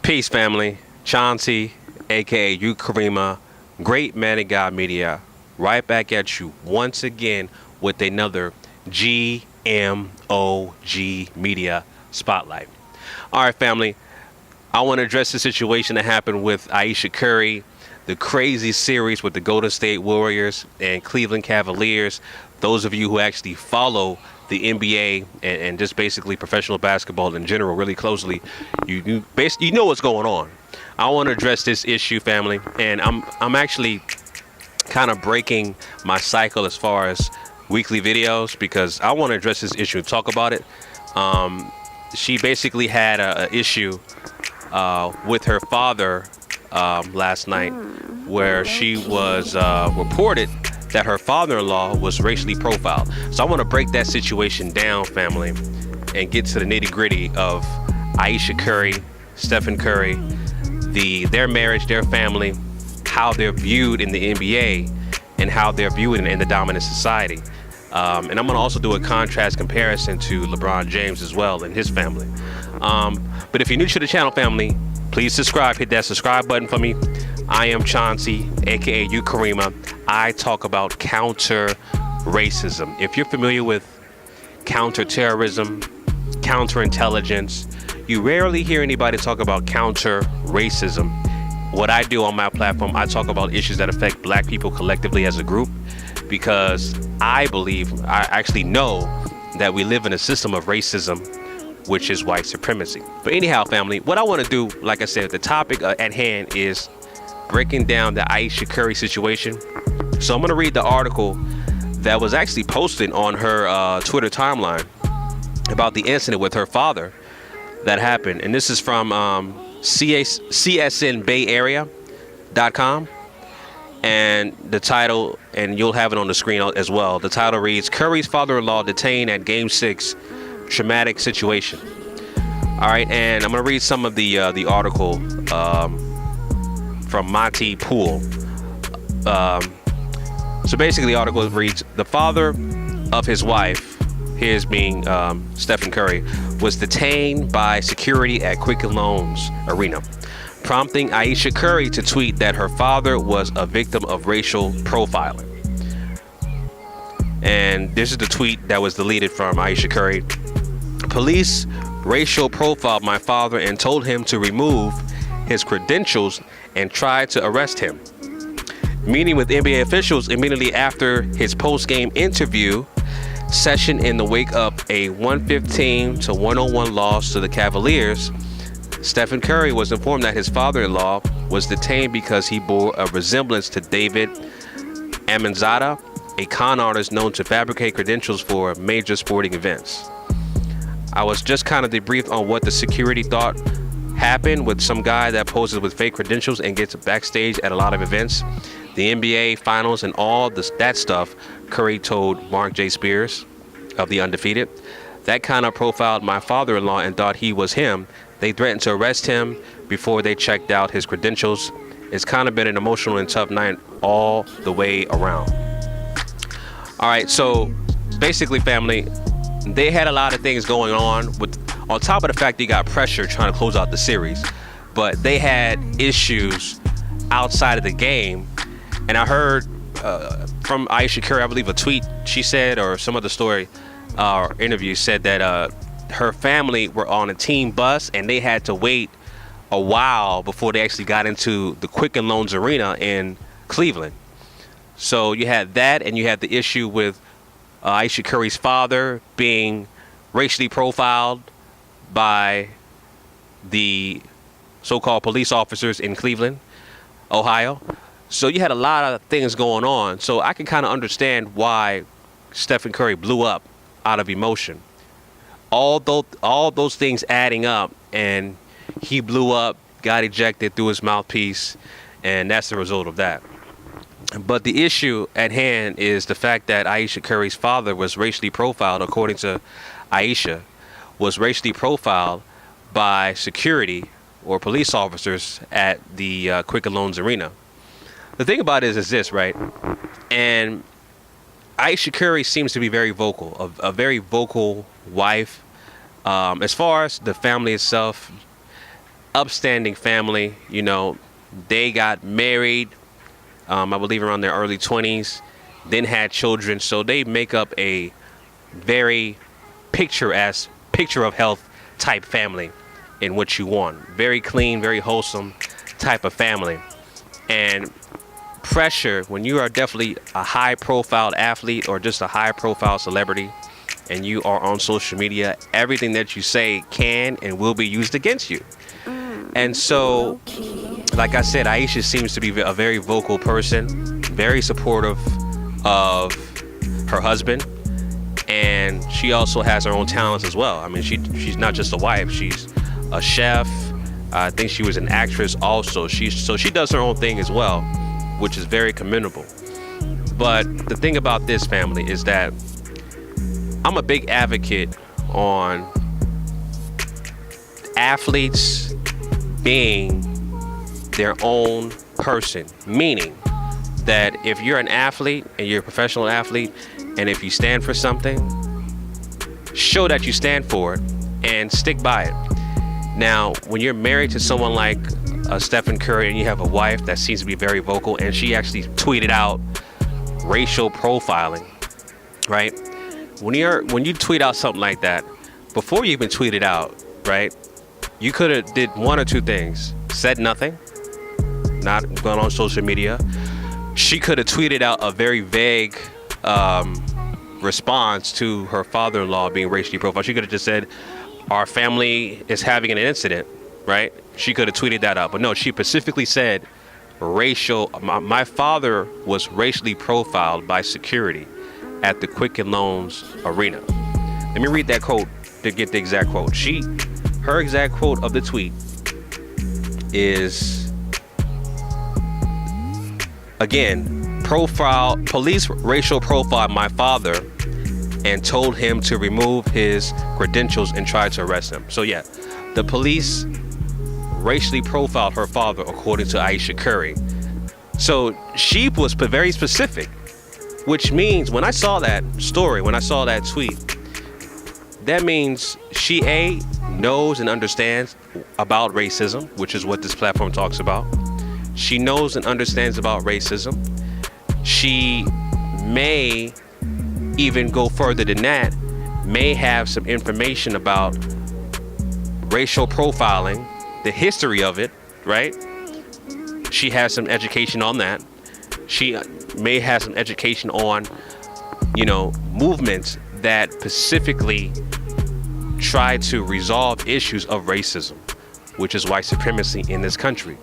Peace, family. Chauncey, aka Ukarema, Great Man of God Media, right back at you once again with another GMOGmedia Spotlight. All right, family. I want to address the situation that happened with Ayesha Curry, the crazy series with the Goldenstate Warriors and Cleveland Cavaliers. Those of you who actually follow the NBA and just basically professional basketball in general really closely, you know what's going on. I want to address this issue, family, and I'm actually kind of breaking my cycle as far as weekly videos because I want to address this issue and talk about it. She basically had an issue with her father last night where she was reported that her father-in-law was racially profiled. So I want to break that situation down, family, and get to the nitty-gritty of Ayesha Curry, Stephen Curry, their marriage, their family, how they're viewed in the NBA, and how they're viewed in the dominant society. And I'm going to also do a contrast comparison to LeBron James as well and his family. But if you're new to the channel, family, please subscribe. Hit that subscribe button for me. I am Chauncey, aka Ukarema. I talk about counter racism. If you're familiar with counterterrorism, counterintelligence, you rarely hear anybody talk about counter racism. What I do on my platform, I talk about issues that affect black people collectively as a group, because I actually know that we live in a system of racism, which is white supremacy. But anyhow, family, what I want to do, like I said, the topic at hand is breaking down the Ayesha Curry situation. So I'm going to read the article that was actually posted on her Twitter timeline about the incident with her father that happened. And this is from CSNBayArea.com. And the title, and you'll have it on the screen as well, the title reads, Curry's father-in-law detained at Game 6, traumatic situation. All right, and I'm going to read some of the article from Monty Poole. So basically the article reads, the father of his wife, his being Stephen Curry, was detained by security at Quicken Loans Arena, prompting Ayesha Curry to tweet that her father was a victim of racial profiling. And this is the tweet that was deleted from Ayesha Curry. Police racial profiled my father and told him to remove his credentials and tried to arrest him. Meeting with NBA officials immediately after his post-game interview session in the wake of a 115-101 loss to the Cavaliers, Stephen Curry was informed that his father-in-law was detained because he bore a resemblance to David Amanzada, a con artist known to fabricate credentials for major sporting events. I was just kind of debriefed on what the security thought happened with some guy that poses with fake credentials and gets backstage at a lot of events, the NBA finals and all that stuff. Curry told Mark J. Spears of The Undefeated. That kind of profiled my father-in-law and thought he was him. They threatened to arrest him before they checked out his credentials. It's kind of been an emotional and tough night all the way around. All right, so basically, family, they had a lot of things going on on top of the fact they got pressure trying to close out the series, but they had issues outside of the game. And I heard from Ayesha Curry, I believe a tweet she said, or some other story or interview said that her family were on a team bus and they had to wait a while before they actually got into the Quicken Loans Arena in Cleveland. So you had that, and you had the issue with Ayesha Curry's father being racially profiled by the so-called police officers in Cleveland, Ohio. So you had a lot of things going on. So I can kind of understand why Stephen Curry blew up out of emotion. All those things adding up, and he blew up, got ejected through his mouthpiece, and that's the result of that. But the issue at hand is the fact that Ayesha Curry's father was racially profiled, according to Ayesha, was racially profiled by security or police officers at the Quicken Loans Arena. the thing about it is this, right? And Ayesha Curry seems to be very vocal, a very vocal wife. As far as the family itself, upstanding family, you know, they got married, I believe around their early 20s, then had children. So they make up a very picture of health type family in what you want. Very clean, very wholesome type of family. And pressure, when you are definitely a high profile athlete or just a high profile celebrity and you are on social media, everything that you say can and will be used against you. And so, like I said, Ayesha seems to be a very vocal person, very supportive of her husband, and she also has her own talents as well. I mean, she's not just a wife, she's a chef. I think she was an actress also. She does her own thing as well, which is very commendable. But the thing about this family is that I'm a big advocate on athletes being their own person, meaning that if you're an athlete and you're a professional athlete, and if you stand for something, show that you stand for it and stick by it. Now, when you're married to someone like Stephen Curry and you have a wife that seems to be very vocal, and she actually tweeted out racial profiling, right? When you tweet out something like that, before you even tweet it out, right, you could have did one or two things. Said nothing, not going on social media. She could have tweeted out a very vague response to her father-in-law being racially profiled. She could have just said, our family is having an incident, right? She could have tweeted that out. But no, she specifically said my father was racially profiled by security at the Quicken Loans Arena. Let me read that quote to get the exact quote. Her exact quote of the tweet is, again, police racial profiled my father and told him to remove his credentials and tried to arrest him. So yeah, the police racially profiled her father, according to Ayesha Curry. So she was very specific, which means when I saw that story, when I saw that tweet, that means she knows and understands about racism, which is what this platform talks about. She knows and understands about racism. She may even go further than that, may have some information about racial profiling, the history of it, right? She has some education on that. She may have some education on, movements that specifically try to resolve issues of racism, which is white supremacy in this country,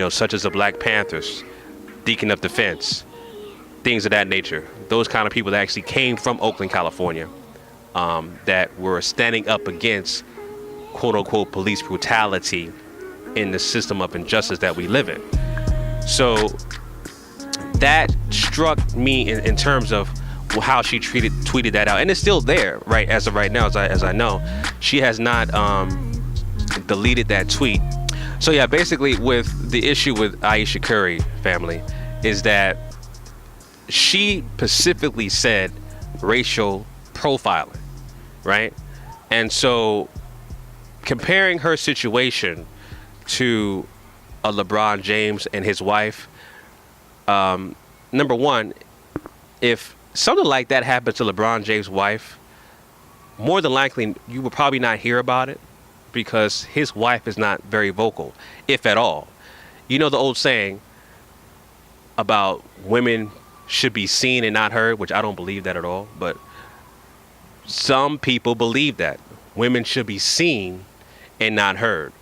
such as the Black Panthers, Deacon of Defense, things of that nature. Those kind of people that actually came from Oakland, California, that were standing up against quote unquote police brutality in the system of injustice that we live in. So that struck me in terms of how she tweeted that out, and it's still there, right? As of right now, as I know, she has not deleted that tweet. So yeah, basically, with the issue with Ayesha Curry family is that she specifically said racial profiling, right? And so comparing her situation to a LeBron James and his wife, number one, if something like that happened to LeBron James' wife, more than likely you will probably not hear about it because his wife is not very vocal, if at all. You know the old saying about women should be seen and not heard, which I don't believe that at all, but some people believe that women should be seen and not heard.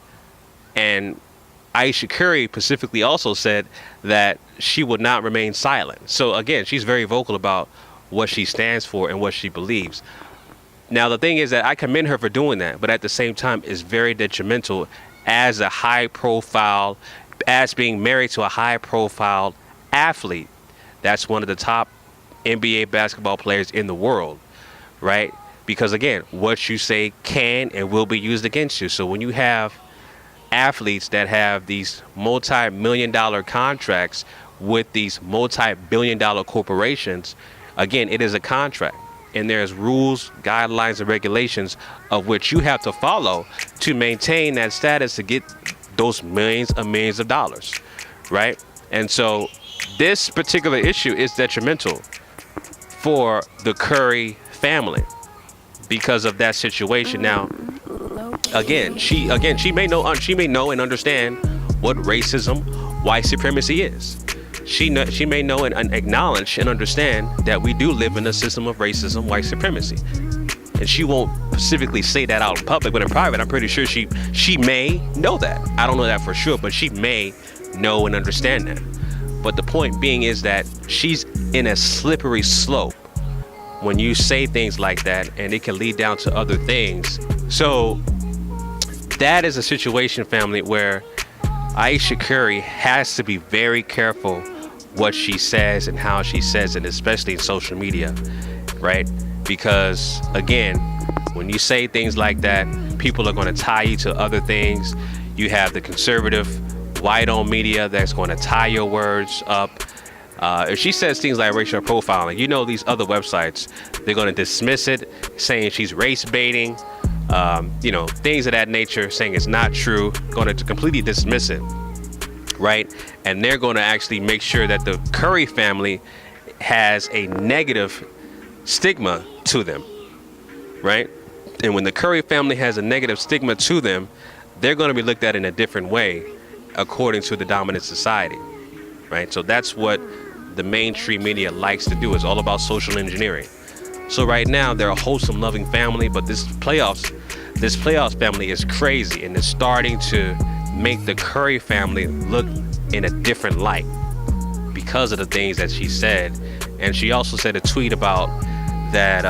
And Ayesha Curry specifically also said that she would not remain silent. So again, she's very vocal about what she stands for and what she believes. Now, the thing is that I commend her for doing that, but at the same time, it's very detrimental as being married to a high-profile athlete. That's one of the top NBA basketball players in the world, right? Because again, what you say can and will be used against you. So when you have athletes that have these multi-million-dollar contracts with these multi-billion-dollar corporations, again, it is a contract, and there's rules, guidelines, and regulations of which you have to follow to maintain that status to get those millions of dollars, right? And so this particular issue is detrimental for the Curry family because of that situation. Now, again, she may know and understand what racism, white supremacy is. She may know and acknowledge and understand that we do live in a system of racism, white supremacy. And she won't specifically say that out in public, but in private, I'm pretty sure she may know that. I don't know that for sure, but she may know and understand that. But the point being is that she's in a slippery slope when you say things like that, and it can lead down to other things. So that is a situation, family, where Ayesha Curry has to be very careful what she says and how she says it, especially in social media, right? Because again, when you say things like that, people are going to tie you to other things. You have the conservative, white-owned media that's going to tie your words up. If she says things like racial profiling, you know, these other websites, they're going to dismiss it, saying she's race baiting, you know, things of that nature, saying it's not true, going to completely dismiss it, right? And they're going to actually make sure that the Curry family has a negative stigma to them, right? And when the Curry family has a negative stigma to them, they're going to be looked at in a different way according to the dominant society, right? So that's what the mainstream media likes to do. It's all about social engineering. So right now they're a wholesome, loving family, but this playoffs family is crazy, and it's starting to make the Curry family look in a different light because of the things that she said. And she also said a tweet about that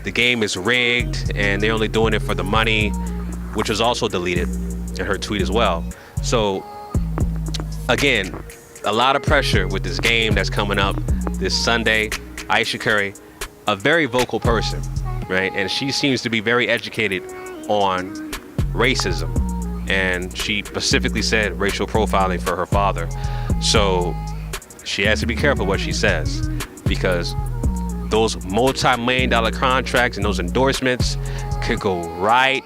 the game is rigged and they're only doing it for the money, which was also deleted in her tweet as well. So again, a lot of pressure with this game that's coming up this Sunday. Ayesha Curry, a very vocal person, right? And she seems to be very educated on racism. And she specifically said racial profiling for her father. So she has to be careful what she says, because those multi-million-dollar contracts and those endorsements could go right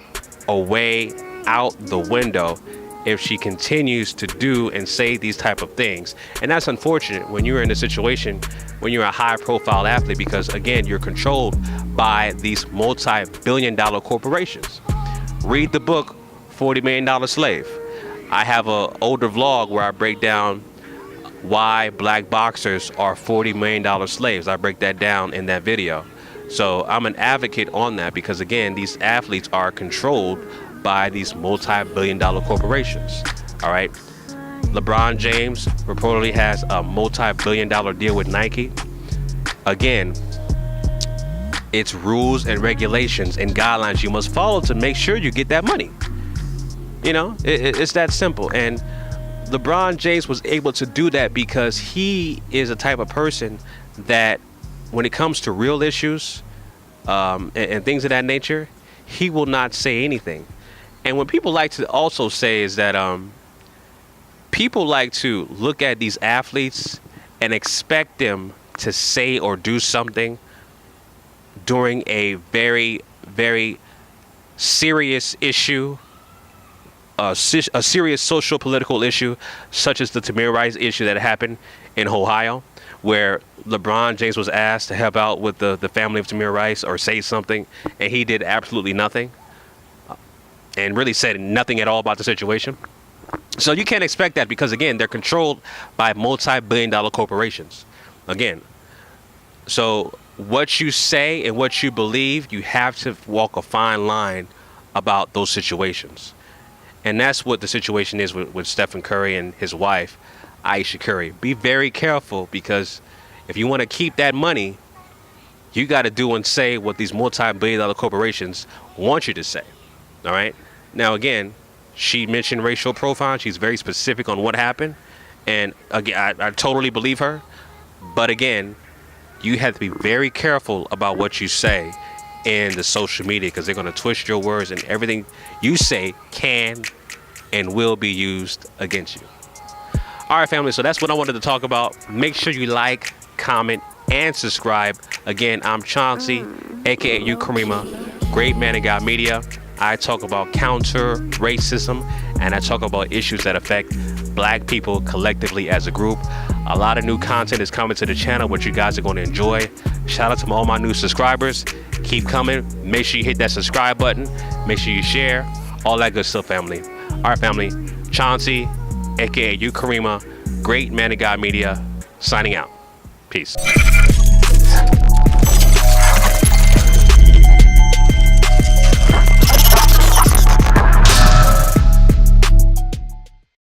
away out the window if she continues to do and say these type of things. And that's unfortunate when you're in a situation when you're a high-profile athlete, because again, you're controlled by these multi-billion-dollar corporations. Read the book $40 Million Slave. I have an older vlog where I break down why black boxers are $40 million slaves. I break that down in that video. So I'm an advocate on that, because again, these athletes are controlled by these multi-billion-dollar corporations. All right. LeBron James reportedly has a multi-billion-dollar deal with Nike. Again, it's rules and regulations and guidelines you must follow to make sure you get that money. You know, it's that simple. And LeBron James was able to do that because he is a type of person that when it comes to real issues and things of that nature, he will not say anything. And what people like to also say is that people like to look at these athletes and expect them to say or do something during a very, very serious issue, a serious social political issue, such as the Tamir Rice issue that happened in Ohio, where LeBron James was asked to help out with the family of Tamir Rice or say something, and he did absolutely nothing and really said nothing at all about the situation. So you can't expect that, because again, they're controlled by multi-billion-dollar corporations. Again, so what you say and what you believe, you have to walk a fine line about those situations. And that's what the situation is with Stephen Curry and his wife, Ayesha Curry. Be very careful, because if you want to keep that money, you got to do and say what these multi-billion-dollar corporations want you to say. All right. Now, again, she mentioned racial profiling. She's very specific on what happened. And again, I totally believe her. But again, you have to be very careful about what you say in the social media, because they're going to twist your words, and everything you say can and will be used against you. All right, family, so that's what I wanted to talk about. Make sure you like, comment, and subscribe. Again, I'm Chauncey, aka Ukarema, great man of God media. I talk about counter racism, and I talk about issues that affect black people collectively as a group. A lot of new content is coming to the channel, which you guys are going to enjoy. Shout out to all my new subscribers. Keep coming. Make sure you hit that subscribe button. Make sure you share. All that good stuff, family. All right, family. Chauncey, aka Ukarema, great man of God media, signing out. Peace.